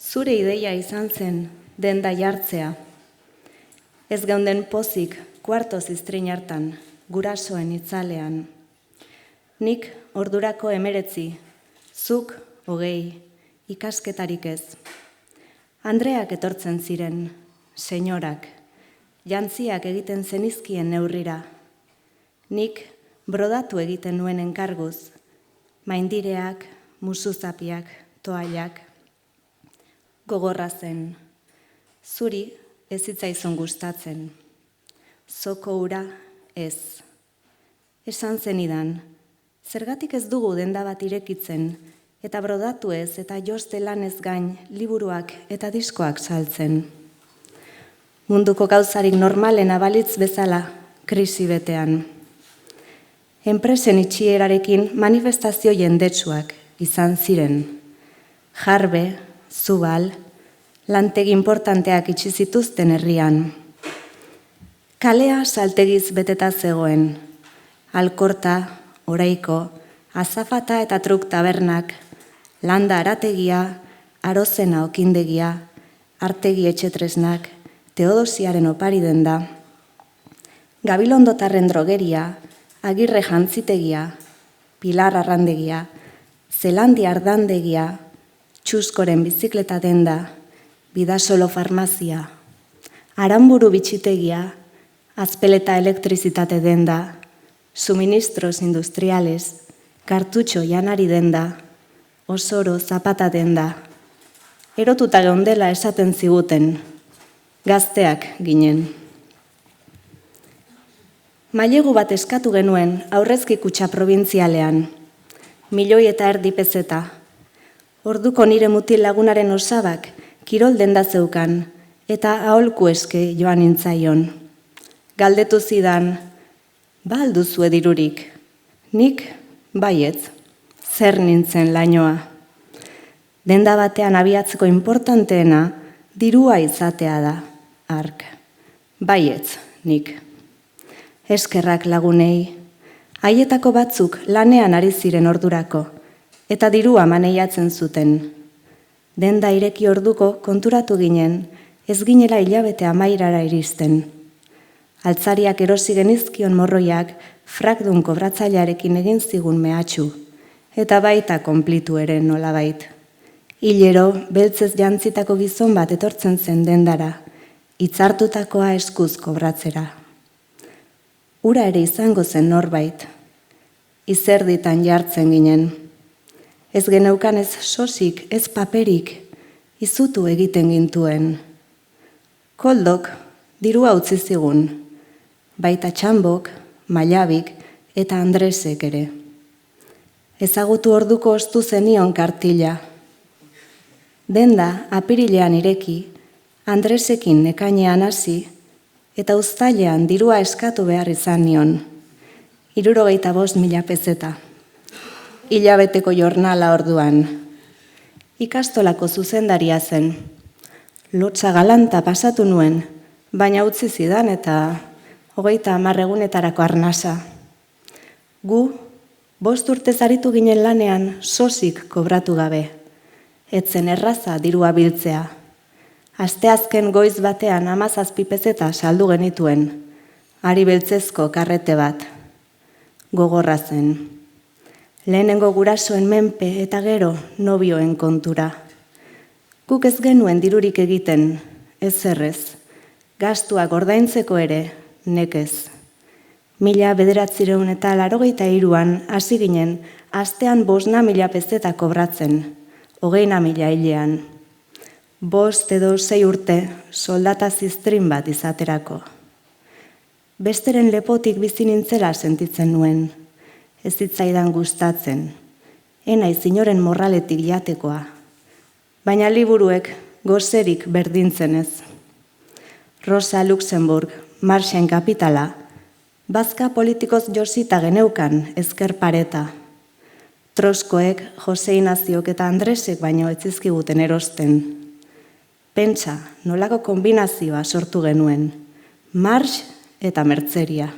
Zure ideia izan zen denda jartzea. Ez geunden pozik kuartoz iztrin hartan, gurasoen itzalean. Nik ordurako 19, zuk 20, ikasketarik ez. Andreak etortzen ziren, senyorak, jantziak egiten zenizkien neurrira. Nik brodatu egiten nuen enkarguz, maindireak, musuzapiak, toallak. Gogorra zen, zuri ez zitzaizun gustatzen, zoko ura ez. Esan zenidan, zergatik ez dugu denda bat irekitzen, eta brodatu ez eta joste lanez gain liburuak eta diskoak saltzen. Munduko gauzarik normalena balitz bezala, krisi betean. Enpresen itxierarekin manifestazio jendetsuak izan ziren. Jarbe, Zubal, lantegi importanteak itxi zituzten herrian. Kalea saltegiz beteta zegoen. Alkorta, Oraiko, Azafata eta Truk tabernak, Landa arategia, Arozena okindegia, Artegi etxetresnak, Teodosiaren opari denda, Gabilondotarren drogeria, Agirre jantzitegia, Pilar arrandegia, Zelandi ardandegia, Txuskoren bizikleta denda, Bidasolo farmazia, Aranburu bitxitegia, Azpeleta elektrizitate denda, Suministros industriales, Kartutxo janari denda, Osoro zapata denda. Erotuta geundela esaten ziguten, gazteak ginen. Mailegu bat eskatu genuen Aurrezki Kutxa probintzialean, 1,000,000 pezeta. Orduko nire mutil lagunaren osabak kirol denda zeukan eta aholku eske joan nintzaion. Galdetu zidan, ba alduzue dirurik? Nik baietz, zer nintzen lainoa. Denda batean abiatzeko importanteena dirua izatea da, ark. Baietz, nik. Eskerrak lagunei, haietako batzuk lanean ari ziren ordurako, eta dirua maneiatzen zuten. Denda ireki orduko konturatu ginen, ez ginela hilabete amairara iristen. Altzariak erosi genizkion morroiak frakdun kobratzailearekin egin zigun mehatxu, eta baita konplitu ere nolabait. Hilero, beltzez jantzitako gizon bat etortzen zen dendara, hitzartutakoa eskuz kobratzera. Ura ere izango zen norbait. Izerditan jartzen ginen. Ez geneukan ez sosik, ez paperik, izutu egiten gintuen. Koldok dirua utzi zigun, baita Txambok, Mailabik eta Andresek ere. Ezagutu orduko ostu zenion kartila. Denda apirilean ireki, Andresekin ekainean hasi, eta uztailean dirua eskatu behar izan nion, 65.000 pezeta. Hilabeteko jornala orduan. Ikastolako zuzendaria zen. Lotsa galanta pasatu nuen, baina utzi zidan eta 30 egunetarako arnasa. Gu, 5 urtez aritu ginen lanean sosik kobratu gabe. Etzen erraza dirua biltzea. Asteazken goiz batean 17 pezeta saldu genituen, ari beltzezko karrete bat. Gogorra zen. Lehenengo gurasoen menpe eta gero nobioen kontura. Guk ez genuen dirurik egiten, ez zerrez. Gastuak ordaintzeko ere, nekez. 1983an hasi ginen, astean 5.000 pezeta kobratzen, 20.000 hilean. 5 edo 6 urte soldata ziztrin bat izaterako. Besteren lepotik bizi nintzela sentitzen nuen, ez zitzaidan gustatzen, enaiz inoren morraletik jatekoa, baina liburuek gozerik berdintzen ez. Rosa Luxemburg, Marxen kapitala, bazka politikoz josita geneukan ezker pareta. Troskoek, Jose Inaziok eta Andresek baino ez zizkiguten erosten. Pentsa, nolako kombinazioa sortu genuen, Marx eta mertzeria.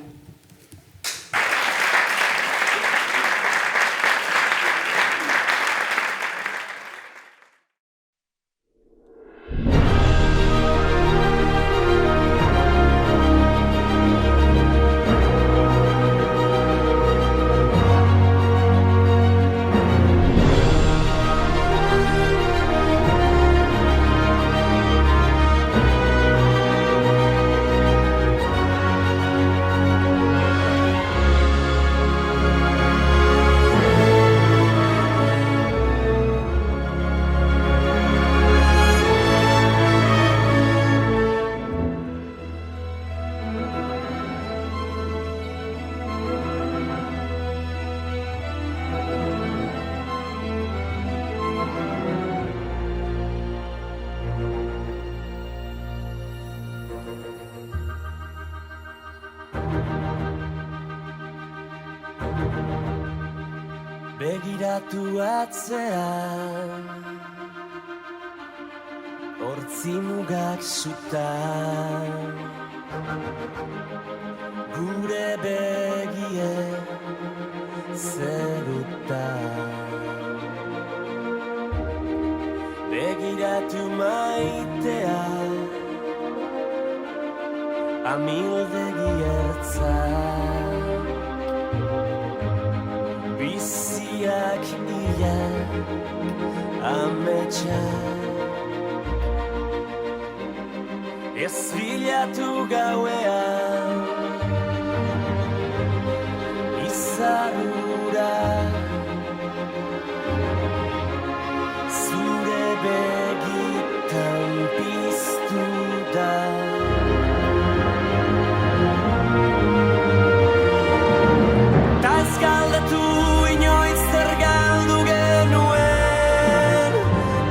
begiratu atzean, hortzi mugak zutan, gure begie zerutan. Begiratu maitea, amildegi ertzak, biziak ia ametsak. Ez bilatu gauean, izarura, zure begitan piztu da. Ta ez galdetu inoiz zer galdu genuen,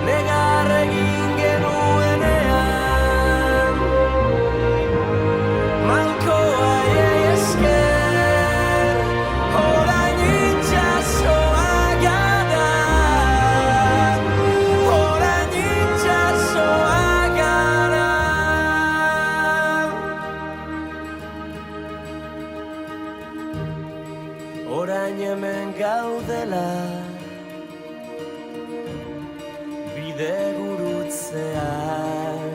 negar egin genuenean. Malkoa esker, orain itxasoa gara, orain itxasoa gara. Orain hemen gaudela, bide gurutzean,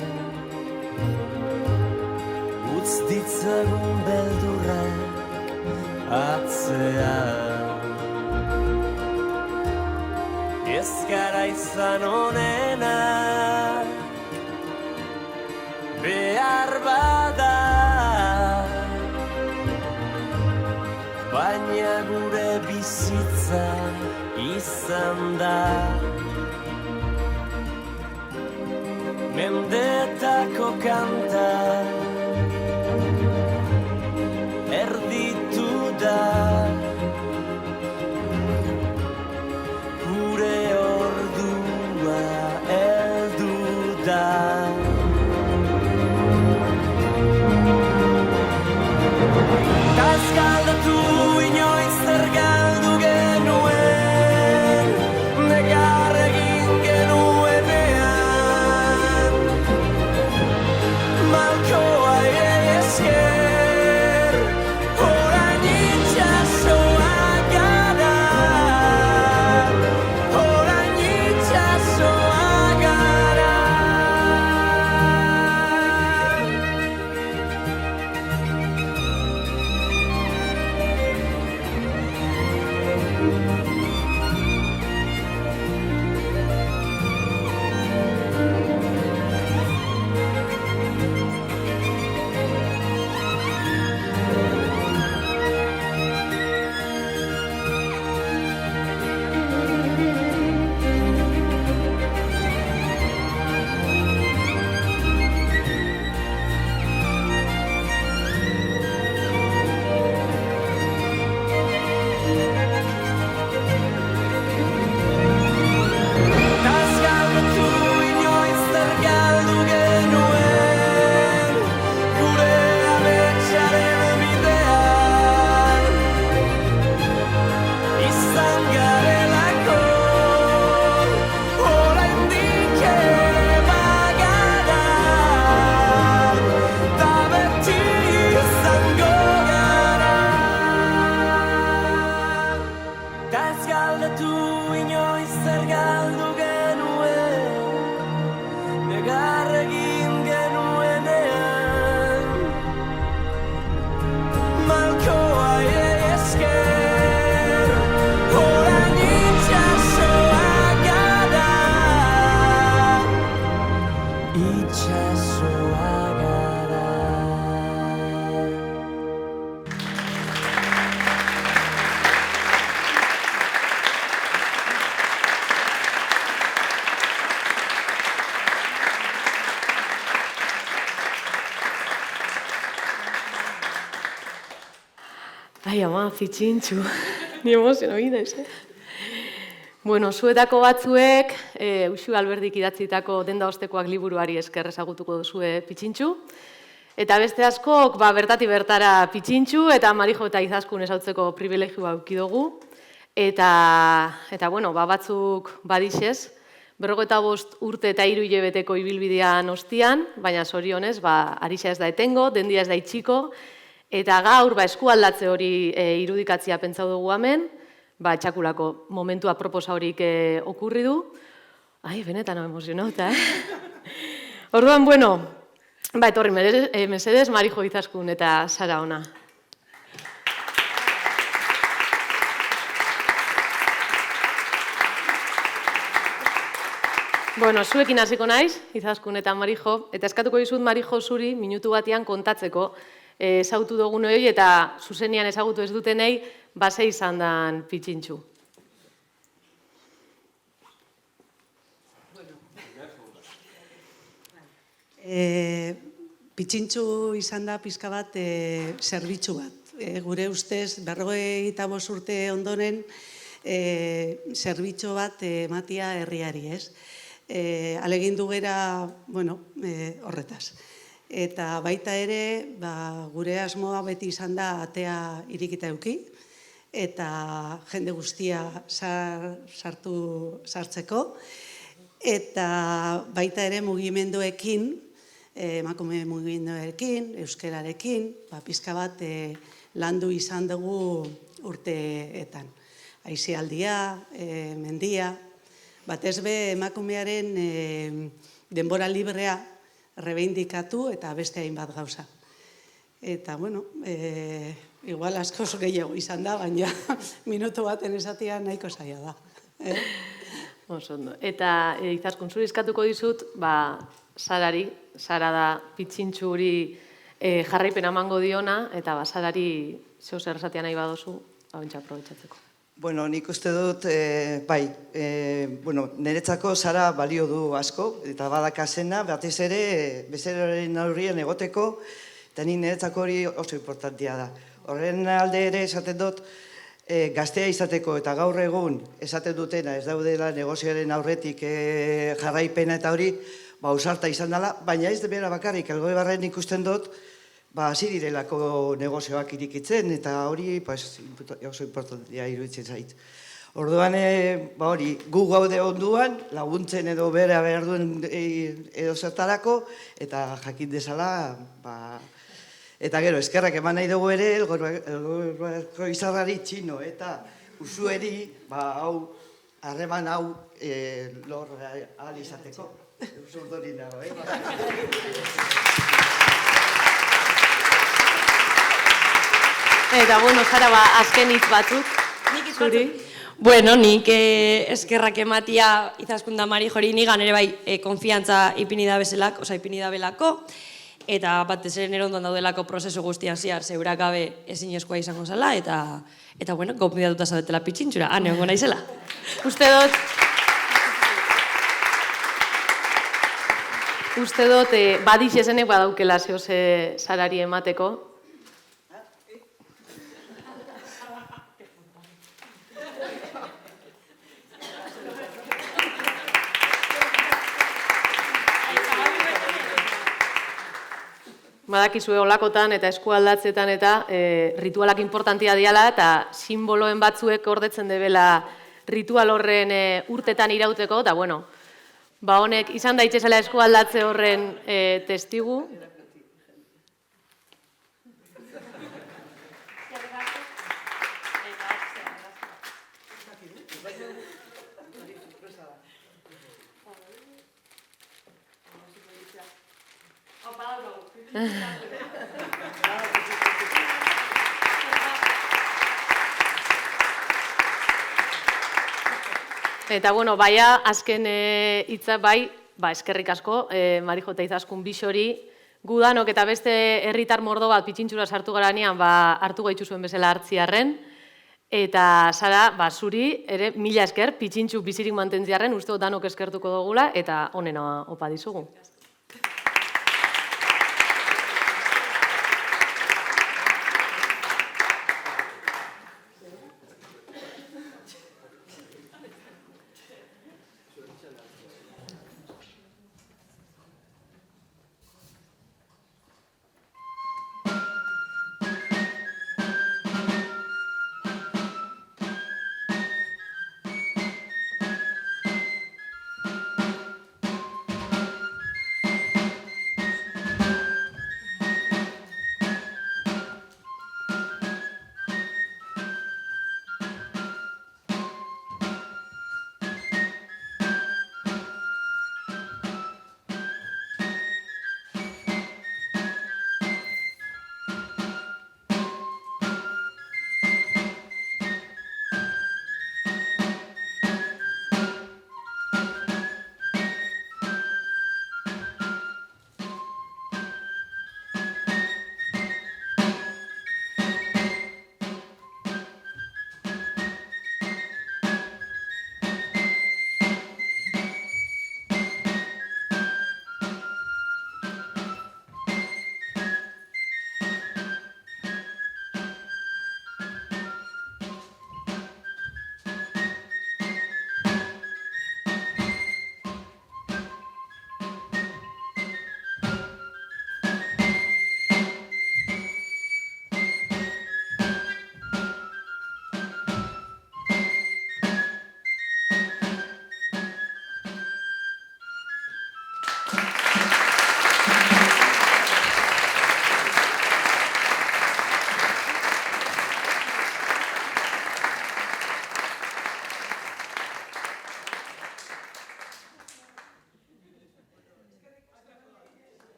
utz ditzagun beldurrak atzean. Ez gara izan onenak, behar bada, baina gure bizitza izan da. Mendetako kanta erditu da, gure ordua heldu da. Ta ez galdatu inoiz zer galdu genuen, negar egin genuenean. Malkoa esker, orain itxasoa gara, orain itxasoa gara. Ai, ama, fitxintxu. Ni emoziono bidez, Bueno, zuetako batzuek, Uxu Alberdik idatzitako denda ostekoak liburuari esker ezagutuko duzue pitxintxu. Eta beste askok, bertatik bertara pitxintxu eta Marijo eta Izaskun ezautzeko privilegioa eduki dugu. Eta bueno, batzuk badixez, 55 urte eta 3 hilabeteko ibilbidean ostian, baina zorionez, arixa ez da etengo, dendia ez da itxiko, eta gaur eskualdatze hori irudikatzia pentsau dugu hemen, txakulako momentua proposa horik okurri du. Ai, benetan emozionauta, Orduan, bueno, etorri mesedez, Marijo Izaskun eta Sara ona. Bueno, zuekin hasiko naiz, Izaskun eta Marijo, eta eskatuko dizut Marijo zuri minutu batean kontatzeko ezagutu dugun hori eta zuzenian ezagutu ez dutenei base izan dan Pitxintxu. Pitxintxu izan da pizka bat zerbitzu bat. Gure ustez, 55 urte ondoren zerbitzu bat ematia herriari, ez? Alegindu gera, horretaz. Eta baita ere, gure asmoa beti izan da atea irikita eduki, eta jende guztia sartzeko, eta baita ere mugimenduekin, emakume mugimenduekin, euskerarekin, pizka bat landu izan dugu urteetan. Aisialdia, mendia, batez be emakumearen denbora librea rebeindikatu eta beste hainbat gauza. Eta, igual askoz gehiago izan da, baina minutu baten esatia nahiko zaila da. Osondo. Eta Izaskun zuri eskatuko dizut, Sarari, Sara da Pitxintxuri jarraipen emango diona, eta Sarari zeo zer esatia nahi badozu, bentsa aprobetxatzeko. Bueno, nik uste dut, niretzako Sara balio du asko, eta badakazena, batez ere, bezeraren aurrien egoteko, eta niretzako hori oso importantia da. Horren alde ere esaten dut, gaztea izateko eta gaur egun esaten dutena ez daudela negozioaren aurretik jarraipena eta hori, ausarta izan dela, baina ez bera bakarrik, Elgoibarren ikusten dut, hasi direlako negozioak irikitzen, eta hori oso importantia iruditzen zait. Orduan, gu gaude onduan, laguntzen edo bera behar duen edo zertarako, eta jakin dezala, eta gero, eskerrak eman nahi dugu ere, Elgoibarko izarrari txino, eta usueri, harreman hau lor ahal izateko. Zurdorin dago, Eta, Sara, azken hitz batzuk, zuri. Bueno, nik eskerrak ematia Izaskun da Marijori nigan ere bai konfiantza ipini da bezalak, ipini da belako, eta batez ere nire ondoan daudelako prozesu guztian ziar zeurak gabe ezinezkoa izango zela, eta konfidatuta zaudetela Pitxintxura, egongo naizela. Uste dut, badixezenek badaukela zehose Sarari emateko. Badakizue olakotan eta eskualdatzetan eta ritualak importantia diala eta simboloen batzuek ordetzen debela ritual horren urtetan irauteko, eta honek izan daitezela eskualdatze horren testigu. Eta, baina, azken hitza eskerrik asko, Marijo eta Izaskun bixori, gudanok eta beste herritar mordo bat Pitxintxura sartu garanean, hartu gaitu zuen bezala hartziarren, eta Sara, zuri, ere, mila esker, Pitxintxu bizirik mantentziarren, uste danok eskertuko dugula, eta onena opa dizugu.